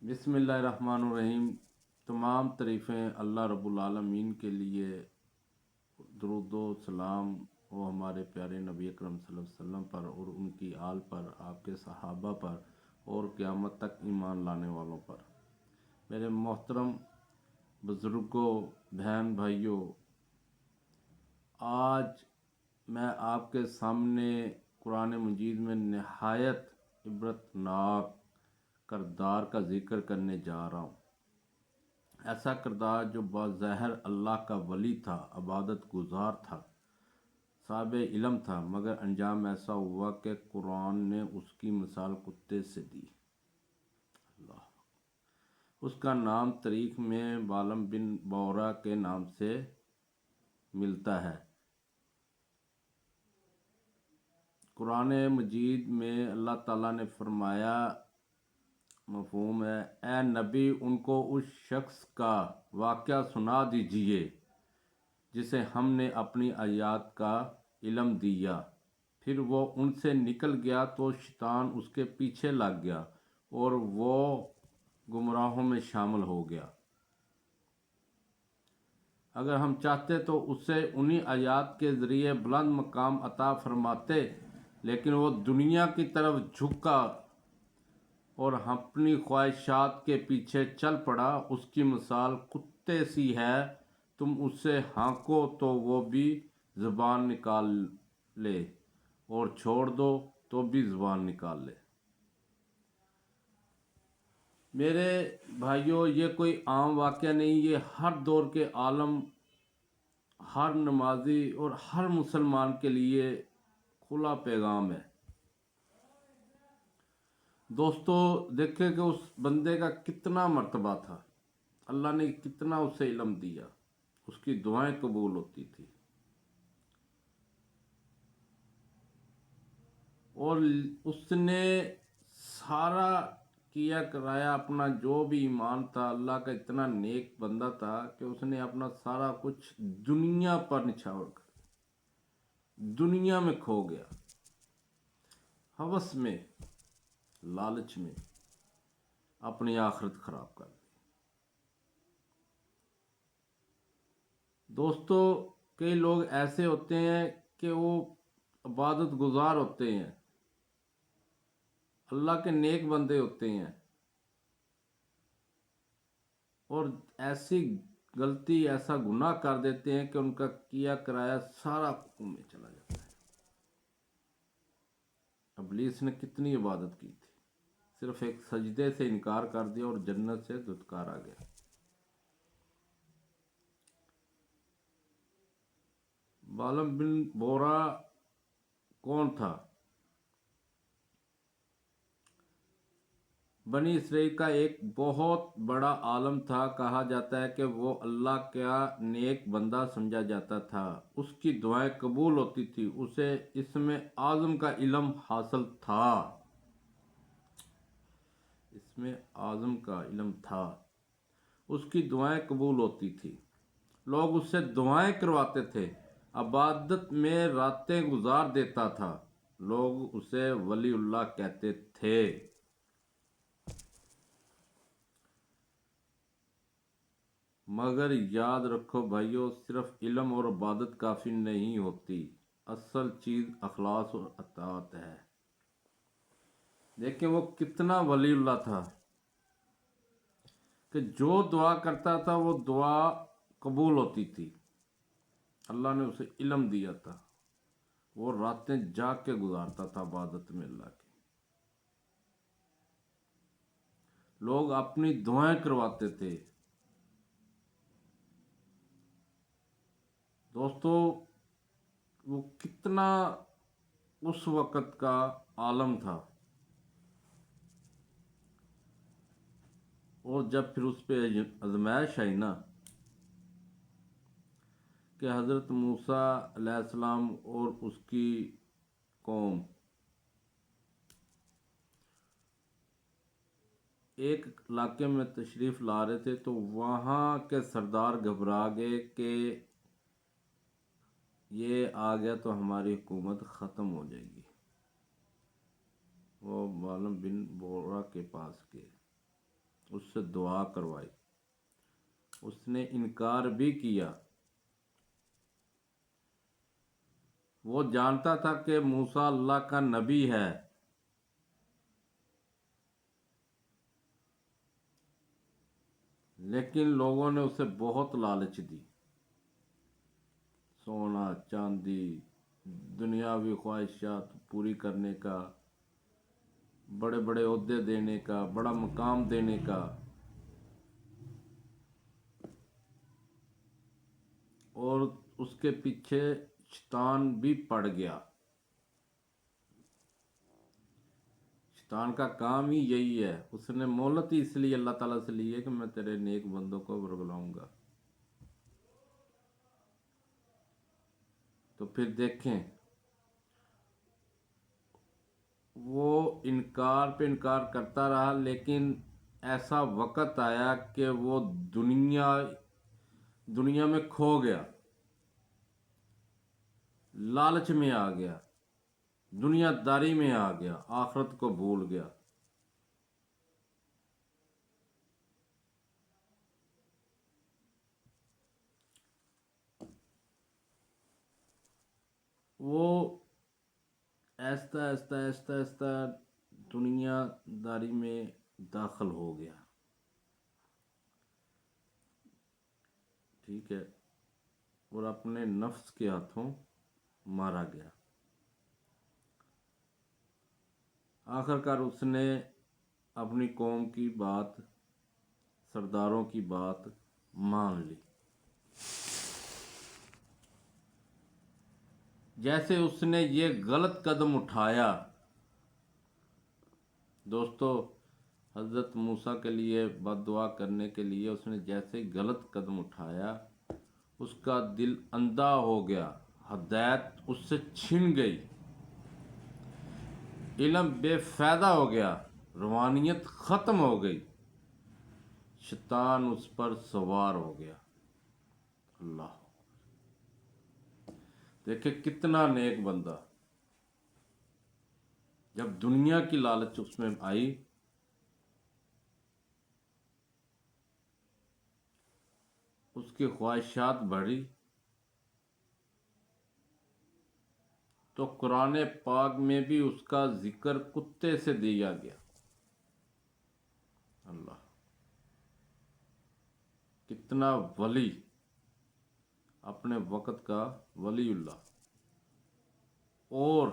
بسم اللہ الرحمن الرحیم۔ تمام تعریفیں اللہ رب العالمین کے لیے، درود و سلام وہ ہمارے پیارے نبی اکرم صلی اللہ علیہ وسلم پر اور ان کی آل پر، آپ کے صحابہ پر اور قیامت تک ایمان لانے والوں پر۔ میرے محترم بزرگوں، بہن بھائیوں، آج میں آپ کے سامنے قرآن مجید میں نہایت عبرتناک کردار کا ذکر کرنے جا رہا ہوں۔ ایسا کردار جو بظاہر اللہ کا ولی تھا، عبادت گزار تھا، صاحب علم تھا، مگر انجام ایسا ہوا کہ قرآن نے اس کی مثال کتے سے دی۔ اللہ، اس کا نام تاریخ میں بالم بن بورا کے نام سے ملتا ہے۔ قرآن مجید میں اللہ تعالیٰ نے فرمایا، مفہوم ہے، اے نبی ان کو اس شخص کا واقعہ سنا دیجئے جسے ہم نے اپنی آیات کا علم دیا، پھر وہ ان سے نکل گیا تو شیطان اس کے پیچھے لگ گیا اور وہ گمراہوں میں شامل ہو گیا۔ اگر ہم چاہتے تو اسے انہی آیات کے ذریعے بلند مقام عطا فرماتے، لیکن وہ دنیا کی طرف جھکا اور اپنی خواہشات کے پیچھے چل پڑا۔ اس کی مثال کتے سی ہے، تم اس سے ہانکو تو وہ بھی زبان نکال لے اور چھوڑ دو تو بھی زبان نکال لے۔ میرے بھائیوں، یہ کوئی عام واقعہ نہیں، یہ ہر دور کے عالم، ہر نمازی اور ہر مسلمان کے لیے کھلا پیغام ہے۔ دوستو، دیکھیں کہ اس بندے کا کتنا مرتبہ تھا، اللہ نے کتنا اسے علم دیا، اس کی دعائیں قبول ہوتی تھی، اور اس نے سارا کیا کرایا اپنا جو بھی ایمان تھا، اللہ کا اتنا نیک بندہ تھا کہ اس نے اپنا سارا کچھ دنیا پر نچھاور کر دنیا میں کھو گیا، ہوس میں، لالچ میں اپنی آخرت خراب کر دی۔ دوستو، کئی لوگ ایسے ہوتے ہیں کہ وہ عبادت گزار ہوتے ہیں، اللہ کے نیک بندے ہوتے ہیں، اور ایسی غلطی، ایسا گناہ کر دیتے ہیں کہ ان کا کیا کرایا سارا حکم میں چلا جاتا ہے۔ ابلیس نے کتنی عبادت کی تھی، صرف ایک سجدے سے انکار کر دیا اور جنت سے دھتکارا گیا۔ بالم بن بورا کون تھا؟ بنی اسرائیل کا ایک بہت بڑا عالم تھا، کہا جاتا ہے کہ وہ اللہ کا نیک بندہ سمجھا جاتا تھا، اس کی دعائیں قبول ہوتی تھی، اسے اسم اعظم کا علم حاصل تھا، اسم اعظم کا علم تھا، اس کی دعائیں قبول ہوتی تھی، لوگ اس سے دعائیں کرواتے تھے، عبادت میں راتیں گزار دیتا تھا، لوگ اسے ولی اللہ کہتے تھے۔ مگر یاد رکھو بھائیو، صرف علم اور عبادت کافی نہیں ہوتی، اصل چیز اخلاص اور اطاعت ہے۔ دیکھیں وہ کتنا ولی اللہ تھا کہ جو دعا کرتا تھا وہ دعا قبول ہوتی تھی، اللہ نے اسے علم دیا تھا، وہ راتیں جاگ کے گزارتا تھا عبادت میں اللہ کی، لوگ اپنی دعائیں کرواتے تھے۔ دوستو، وہ کتنا اس وقت کا عالم تھا، اور جب پھر اس پہ آزمائش آئی نا کہ حضرت موسیٰ علیہ السلام اور اس کی قوم ایک علاقے میں تشریف لا رہے تھے، تو وہاں کے سردار گھبرا گئے کہ یہ آ گیا تو ہماری حکومت ختم ہو جائے گی۔ وہ بالم بن بورا کے پاس گئے اس سے دعا کروائی، اس نے انکار بھی کیا۔ وہ جانتا تھا کہ موسیٰ اللہ کا نبی ہے، لیکن لوگوں نے اسے بہت لالچ دی، سونا چاندی، دنیاوی خواہشات پوری کرنے کا، بڑے بڑے عہدے دینے کا، بڑا مقام دینے کا، اور اس کے پیچھے شیطان بھی پڑ گیا۔ شیطان کا کام ہی یہی ہے، اس نے مہلت ہی اس لیے اللہ تعالیٰ سے لی ہے کہ میں تیرے نیک بندوں کو برگلاؤں گا۔ تو پھر دیکھیں، وہ انکار پہ انکار کرتا رہا، لیکن ایسا وقت آیا کہ وہ دنیا میں کھو گیا، لالچ میں آ گیا، دنیا داری میں آ گیا، آخرت کو بھول گیا۔ وہ آہستہ آہستہ آہستہ آہستہ دنیا داری میں داخل ہو گیا، ٹھیک ہے، اور اپنے نفس کے ہاتھوں مارا گیا۔ آخرکار اس نے اپنی قوم کی بات، سرداروں کی بات مان لی۔ جیسے اس نے یہ غلط قدم اٹھایا، دوستو، حضرت موسیٰ کے لیے بد دعا کرنے کے لیے اس نے جیسے غلط قدم اٹھایا، اس کا دل اندھا ہو گیا، ہدایت اس سے چھن گئی، علم بے فائدہ ہو گیا، روحانیت ختم ہو گئی، شیطان اس پر سوار ہو گیا۔ اللہ، دیکھیں کتنا نیک بندہ، جب دنیا کی لالچ اس میں آئی، اس کی خواہشات بڑھی، تو قرآن پاک میں بھی اس کا ذکر کتے سے دیا گیا۔ اللہ، کتنا ولی، اپنے وقت کا ولی اللہ، اور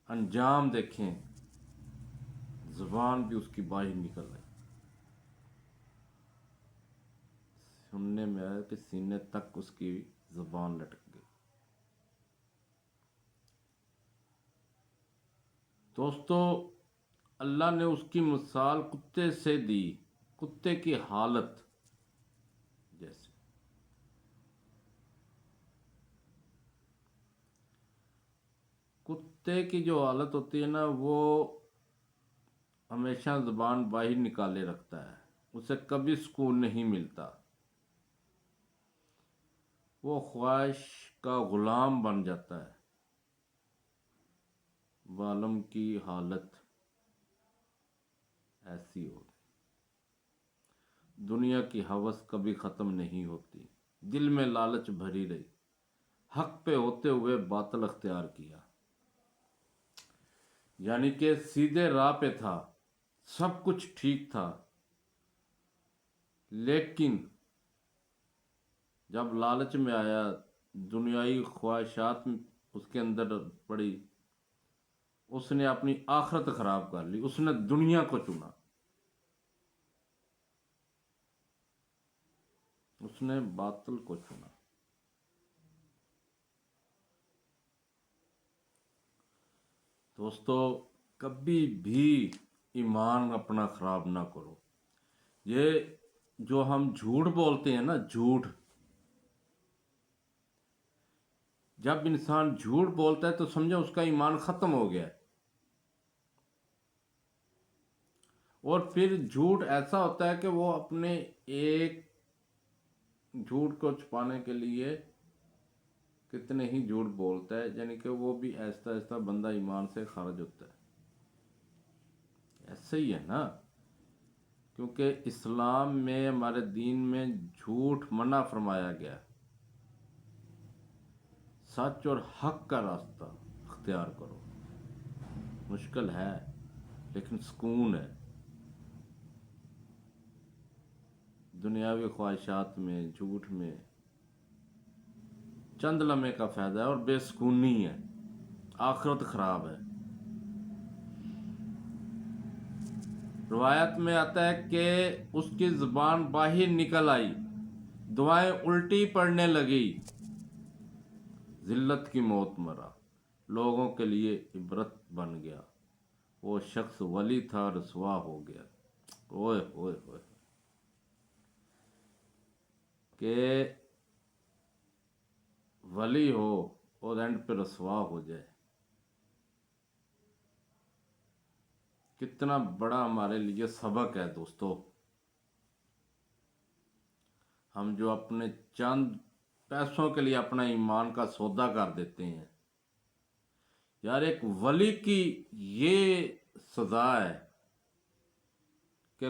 انجام دیکھیں، زبان بھی اس کی باہر نکل رہی، سننے میں آیا کہ سینے تک اس کی زبان لٹک گئی۔ دوستو، اللہ نے اس کی مثال کتے سے دی، کتے کی حالت جیسے۔ کتے کی جو حالت ہوتی ہے نا، وہ ہمیشہ زبان باہر نکالے رکھتا ہے، اسے کبھی سکون نہیں ملتا، وہ خواہش کا غلام بن جاتا ہے۔ والم کی حالت ایسی ہوگی، دنیا کی ہوس کبھی ختم نہیں ہوتی، دل میں لالچ بھری رہی، حق پہ ہوتے ہوئے باطل اختیار کیا، یعنی کہ سیدھے راہ پہ تھا، سب کچھ ٹھیک تھا، لیکن جب لالچ میں آیا، دنیائی خواہشات اس کے اندر پڑی، اس نے اپنی آخرت خراب کر لی، اس نے دنیا کو چنا، اس نے باطل کو چنا۔ دوستو، کبھی بھی ایمان اپنا خراب نہ کرو۔ یہ جو ہم جھوٹ بولتے ہیں نا، جھوٹ، جب انسان جھوٹ بولتا ہے تو سمجھو اس کا ایمان ختم ہو گیا ہے۔ اور پھر جھوٹ ایسا ہوتا ہے کہ وہ اپنے ایک جھوٹ کو چھپانے کے لیے کتنے ہی جھوٹ بولتا ہے، یعنی کہ وہ بھی آہستہ آہستہ بندہ ایمان سے خارج ہوتا ہے۔ ایسے ہی ہے نا، کیونکہ اسلام میں ہمارے دین میں جھوٹ منع فرمایا گیا، سچ اور حق کا راستہ اختیار کرو۔ مشکل ہے لیکن سکون ہے۔ دنیاوی خواہشات میں، جھوٹ میں چند لمحے کا فائدہ ہے اور بے سکونی ہے، آخرت خراب ہے۔ روایت میں آتا ہے کہ اس کی زبان باہر نکل آئی، دعائیں الٹی پڑنے لگی، ذلت کی موت مرا، لوگوں کے لیے عبرت بن گیا۔ وہ شخص ولی تھا، رسوا ہو گیا۔ اوئے ہوئے ہوئے، کہ ولی ہو اور اینڈ پہ رسوا ہو جائے، کتنا بڑا ہمارے لیے سبق ہے دوستو۔ ہم جو اپنے چند پیسوں کے لیے اپنا ایمان کا سودا کر دیتے ہیں، یار ایک ولی کی یہ سزا ہے کہ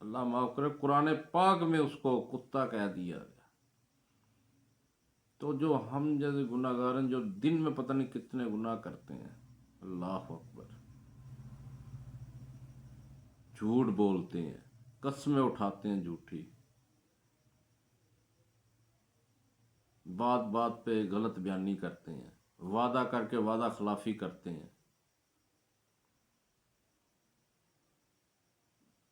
اللہ معاف کرے، قرآن پاک میں اس کو کتا کہہ دیا گیا۔ تو جو ہم جیسے گناہ گار ہیں، جو دن میں پتہ نہیں کتنے گناہ کرتے ہیں، اللہ اکبر، جھوٹ بولتے ہیں، قسمیں اٹھاتے ہیں جھوٹی، بات بات پہ غلط بیانی کرتے ہیں، وعدہ کر کے وعدہ خلافی کرتے ہیں،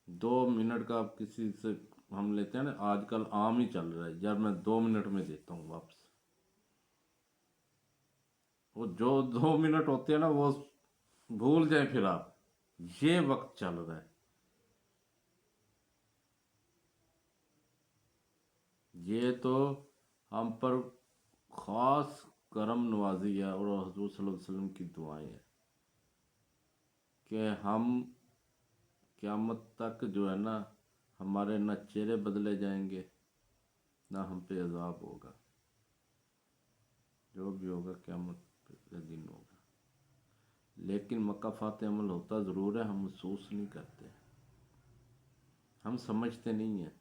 2 منٹ کا کسی سے ہم لیتے ہیں نا، آج کل عام ہی چل رہا ہے، یار میں 2 منٹ میں دیتا ہوں واپس۔ وہ جو 2 منٹ ہوتے ہیں نا، وہ بھول جائیں پھر آپ، یہ وقت چل رہا ہے۔ یہ تو ہم پر خاص کرم نوازی ہے اور حضور صلی اللہ علیہ وسلم کی دعائیں ہیں کہ ہم قیامت تک جو ہے نا، ہمارے نہ چہرے بدلے جائیں گے، نہ ہم پہ عذاب ہوگا، جو بھی ہوگا قیامت کے دن ہوگا۔ لیکن مکافات عمل ہوتا ضرور ہے، ہم محسوس نہیں کرتے، ہم سمجھتے نہیں ہیں۔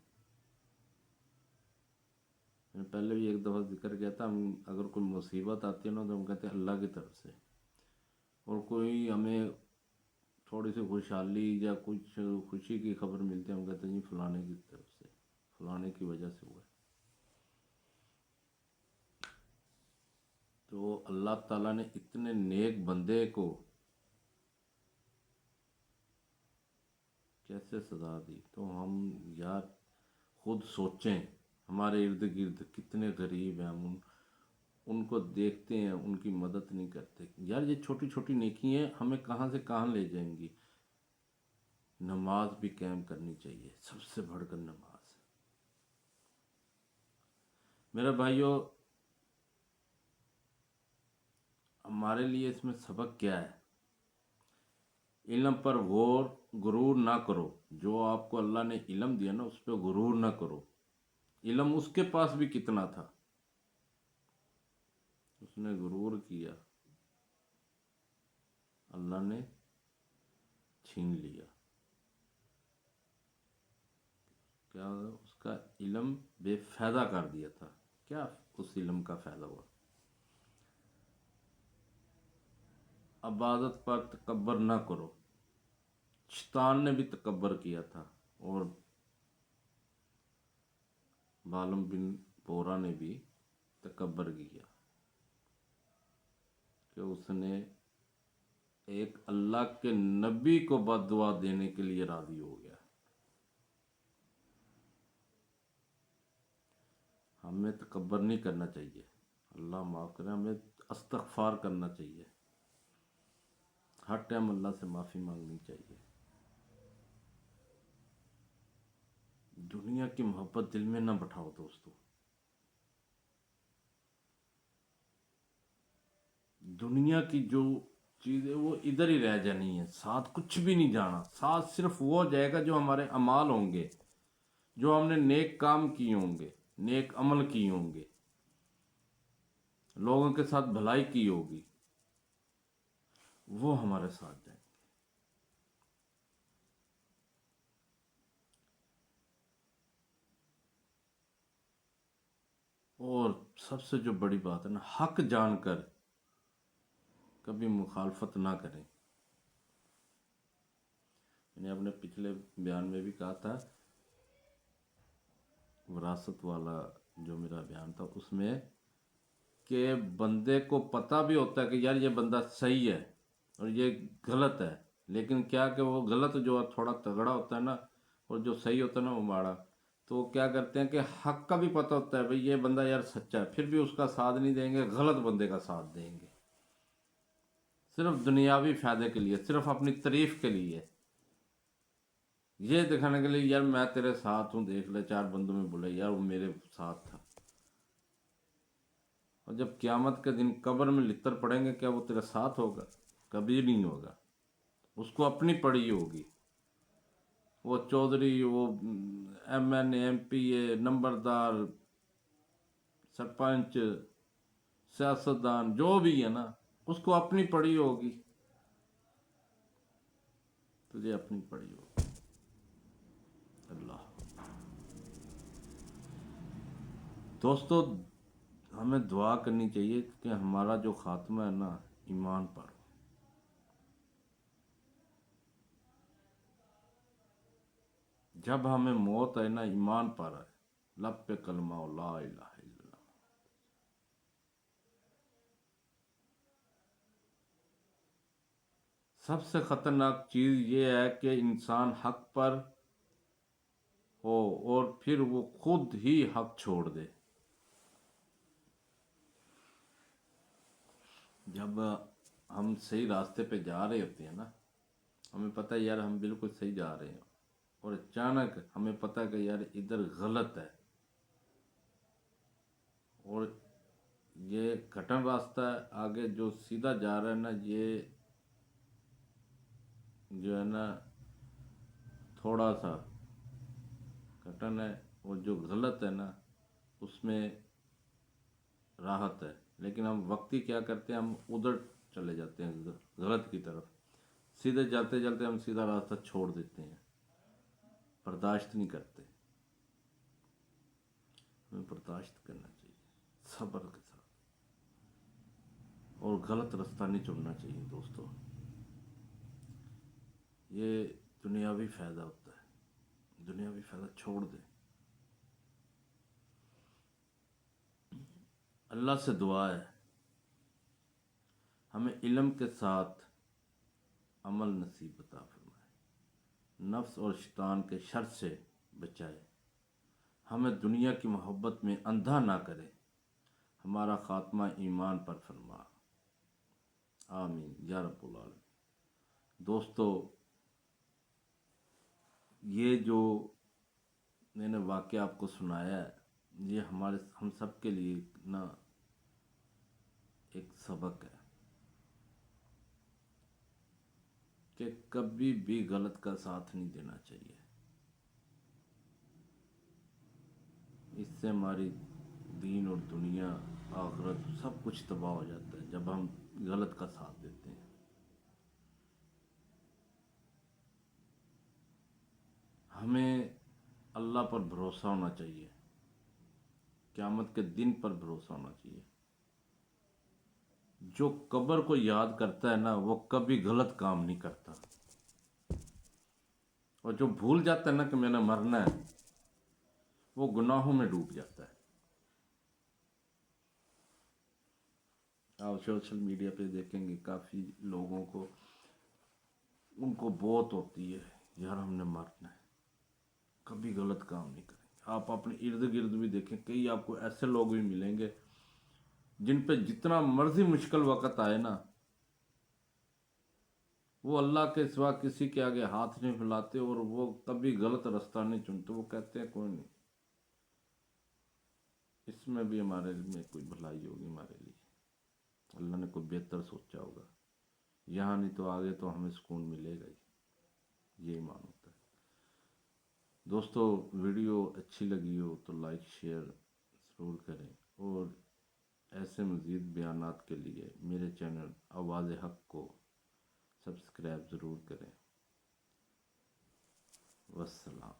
میں پہلے بھی ایک دفعہ ذکر کیا تھا، ہم اگر کوئی مصیبت آتی ہے نا تو ہم کہتے ہیں اللہ کی طرف سے، اور کوئی ہمیں تھوڑی سی خوشحالی یا کچھ خوشی کی خبر ملتی ہے، ہم کہتے ہیں جی فلانے کی طرف سے، فلانے کی وجہ سے ہوا ہے۔ تو اللہ تعالیٰ نے اتنے نیک بندے کو کیسے سزا دی؟ تو ہم یار خود سوچیں، ہمارے ارد گرد کتنے غریب ہیں، ہم ان کو دیکھتے ہیں، ان کی مدد نہیں کرتے۔ یار یہ چھوٹی چھوٹی نیکی ہیں، ہمیں کہاں سے کہاں لے جائیں گی۔ نماز بھی قائم کرنی چاہیے، سب سے بڑھ کر نماز۔ میرے بھائیوں، ہمارے لیے اس میں سبق کیا ہے؟ علم پر غرور نہ کرو۔ جو آپ کو اللہ نے علم دیا نا، اس پہ غرور نہ کرو۔ علم اس کے پاس بھی کتنا تھا، اس نے غرور کیا، اللہ نے چھین لیا۔ کیا اس کا علم بے فائدہ کر دیا تھا؟ کیا اس علم کا فائدہ ہوا؟ عبادت پر تکبر نہ کرو۔ شیطان نے بھی تکبر کیا تھا، اور بالم بن بورا نے بھی تکبر کیا کہ اس نے ایک اللہ کے نبی کو بد دعا دینے کے لیے راضی ہو گیا۔ ہمیں تکبر نہیں کرنا چاہیے، اللہ معاف کرے، ہمیں استغفار کرنا چاہیے، ہر ٹائم اللہ سے معافی مانگنی چاہیے۔ دنیا کی محبت دل میں نہ بٹھاؤ دوستو، دنیا کی جو چیزیں وہ ادھر ہی رہ جانی ہے، ساتھ کچھ بھی نہیں جانا، ساتھ صرف وہ جائے گا جو ہمارے اعمال ہوں گے، جو ہم نے نیک کام کیے ہوں گے، نیک عمل کیے ہوں گے، لوگوں کے ساتھ بھلائی کی ہوگی، وہ ہمارے ساتھ جائیں گے۔ اور سب سے جو بڑی بات ہے نا، حق جان کر کبھی مخالفت نہ کریں. میں نے اپنے پچھلے بیان میں بھی کہا تھا، وراثت والا جو میرا بیان تھا اس میں، کہ بندے کو پتہ بھی ہوتا ہے کہ یار یہ بندہ صحیح ہے اور یہ غلط ہے، لیکن کیا کہ وہ غلط جو تھوڑا تگڑا ہوتا ہے نا، اور جو صحیح ہوتا ہے نا وہ ماڑا، تو وہ کیا کرتے ہیں کہ حق کا بھی پتہ ہوتا ہے بھئی یہ بندہ یار سچا ہے، پھر بھی اس کا ساتھ نہیں دیں گے، غلط بندے کا ساتھ دیں گے، صرف دنیاوی فائدے کے لیے، صرف اپنی تعریف کے لیے، یہ دکھانے کے لیے یار میں تیرے ساتھ ہوں، دیکھ لے چار بندوں میں بولے یار وہ میرے ساتھ تھا. اور جب قیامت کے دن قبر میں لتر پڑیں گے، کیا وہ تیرے ساتھ ہوگا؟ کبھی نہیں ہوگا. اس کو اپنی پڑی ہوگی. وہ چودھری، وہ ایم این اے، ایم پی اے، نمبردار، سرپنچ، سیاستدان، جو بھی ہے نا، اس کو اپنی پڑی ہوگی. تجھے اپنی پڑی ہوگی. اللہ. دوستو، ہمیں دعا کرنی چاہیے کہ ہمارا جو خاتمہ ہے نا، ایمان پر ہو. جب ہمیں موت آئے نا، ایمان پر آئے، لب پہ کلمہ ہو لا الہ الا اللہ. سب سے خطرناک چیز یہ ہے کہ انسان حق پر ہو اور پھر وہ خود ہی حق چھوڑ دے. جب ہم صحیح راستے پہ جا رہے ہوتے ہیں نا، ہمیں پتہ ہے یار ہم بالکل صحیح جا رہے ہیں، اور اچانک ہمیں پتہ ہے کہ یار ادھر غلط ہے، اور یہ کٹن راستہ ہے، آگے جو سیدھا جا رہا ہے نا، یہ جو ہے نا تھوڑا سا کٹن ہے، اور جو غلط ہے نا اس میں راحت ہے. لیکن ہم وقتی کیا کرتے ہیں، ہم ادھر چلے جاتے ہیں غلط کی طرف. سیدھے جاتے جاتے ہم سیدھا راستہ چھوڑ دیتے ہیں، برداشت نہیں کرتے. ہمیں برداشت کرنا چاہیے صبر کے ساتھ، اور غلط راستہ نہیں چننا چاہیے. دوستو، یہ دنیاوی فائدہ ہوتا ہے، دنیاوی فائدہ چھوڑ دیں. اللہ سے دعا ہے ہمیں علم کے ساتھ عمل نصیب عطا فرمائے، نفس اور شیطان کے شر سے بچائے، ہمیں دنیا کی محبت میں اندھا نہ کرے، ہمارا خاتمہ ایمان پر فرما. آمین یا رب العالمین. دوستو، یہ جو میں نے واقعہ آپ کو سنایا ہے، یہ ہم سب کے لیے نا ایک سبق ہے کہ کبھی بھی غلط کا ساتھ نہیں دینا چاہیے. اس سے ہماری دین اور دنیا، آخرت سب کچھ تباہ ہو جاتا ہے جب ہم غلط کا ساتھ دیتے ہیں. ہمیں اللہ پر بھروسہ ہونا چاہیے، قیامت کے دن پر بھروسہ ہونا چاہیے. جو قبر کو یاد کرتا ہے نا، وہ کبھی غلط کام نہیں کرتا. اور جو بھول جاتا ہے نا کہ میں نے مرنا ہے، وہ گناہوں میں ڈوب جاتا ہے. آپ سوشل میڈیا پہ دیکھیں گے کافی لوگوں کو، ان کو بہت ہوتی ہے یار ہم نے مرنا ہے، کبھی غلط کام نہیں کریں گے. آپ اپنے ارد گرد بھی دیکھیں، کئی آپ کو ایسے لوگ بھی ملیں گے جن پہ جتنا مرضی مشکل وقت آئے نا، وہ اللہ کے سوا کسی کے آگے ہاتھ نہیں پھیلاتے، اور وہ کبھی غلط راستہ نہیں چنتے. وہ کہتے ہیں کوئی نہیں، اس میں بھی ہمارے میں کوئی بھلائی ہوگی، ہمارے لیے اللہ نے کوئی بہتر سوچا ہوگا، یہاں نہیں تو آگے تو ہمیں سکون ملے گا ہی. یہ ایمان ہوتا ہے. دوستو، ویڈیو اچھی لگی ہو تو لائک شیئر ضرور کریں، اور ایسے مزید بیانات کے لیے میرے چینل آواز حق کو سبسکرائب ضرور کریں. والسلام.